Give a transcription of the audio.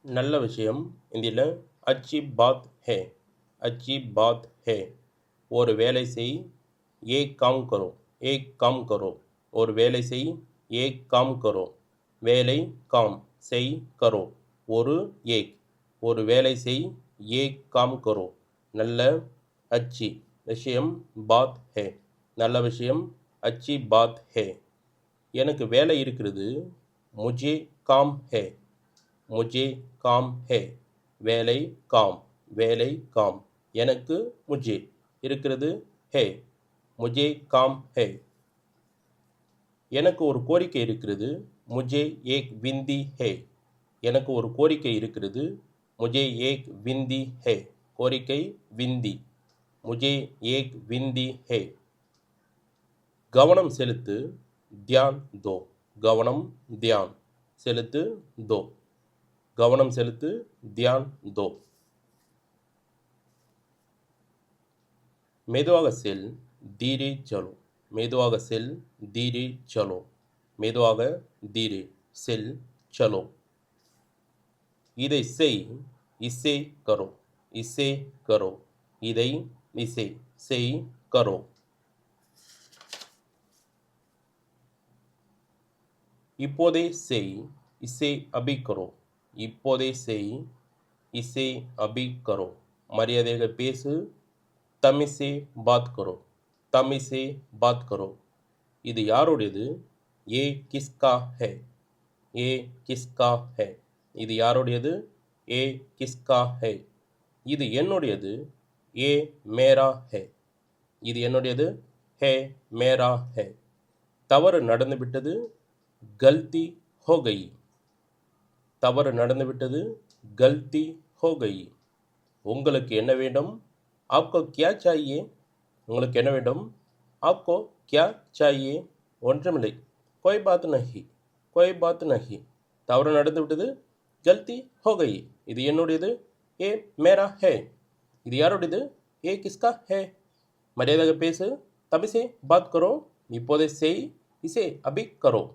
நல்ல விஷயம். இதில் அச்சி பாத் ஹே, அச்சி பாத் ஹே. ஒரு வேலை செய், ஏக் காம் கரோ, ஏக் காம் கரோ. ஒரு வேலை செய், ஏக் காம் கரோ. வேலை காம் செய் கரோ. ஒரு ஏக். ஒரு வேலை செய், ஏக் காம் கரோ. நல்ல அச்சி விஷயம் பாத் ஹே. நல்ல விஷயம் அச்சி பாத் ஹே. எனக்கு வேலை இருக்கிறது, முஜே காம் ஹே. முஜே காம் ஹே. வேலை காம், வேலை காம். எனக்கு முஜே இருக்கிறது, ஹே. முஜே காம் ஹே. எனக்கு ஒரு கோரிக்கை இருக்கிறது, முஜே ஏக் விந்தி ஹே. எனக்கு ஒரு கோரிக்கை இருக்கிறது, முஜே ஏக் விந்தி ஹே. கோரிக்கை விந்தி. முஜே ஏக் விந்தி ஹே. கவனம் செலுத்து, தியான் தோ. கவனம் தியான் செலுத்து, தோ. கவனம் செலுத்து, தியான் தோ. மெதுவாக செல், தீரே சலோ. மெதுவாக செல், தீரே சலோ. மெதுவாக தீரே செல், சலோ. இதை செய், இசே கரோ. இசே கரோ. இதை இசே செய் கரோ. இப்போதே செய், இசே அபி கரோ. இப்போதே செய், இசே அபி கரோ. மரியாதையாக பேசு, தமிசே பாத் கரோ. தமிசே பாத் கரோ. இது யாருடையது? ஏ கிஸ்கா ஹே. ஏ கிஸ்கா ஹே. இது யாருடையது? ஏ கிஸ்கா ஹே. இது என்னுடையது. ஏ மேரா ஹே. இது என்னுடையது. ஹே மேரா ஹே. தவறு நடந்துவிட்டது, கல்தி ஹோ கயி. தவறு நடந்துவிட்டது, கல்தி ஹோ கயி. உங்களுக்கு என்ன வேண்டும்? ஆப்கோ கியா சாயே? உங்களுக்கு என்ன வேண்டும்? ஆப்கோ கியா சாயே? ஒன்றுமில்லை. கோய் பாத் நஹி, கோய் பாத் நஹி. தவறு நடந்துவிட்டது, கல்தி ஹோ கயி. இது என்னுடையது. ஏ மேரா ஹே. இது யாருடையது? ஏ கிஸ்கா ஹே. மரியாதையாக பேசு, தபிசே பாத் கரோ. இப்போதே செய், இசே அபி கரோ.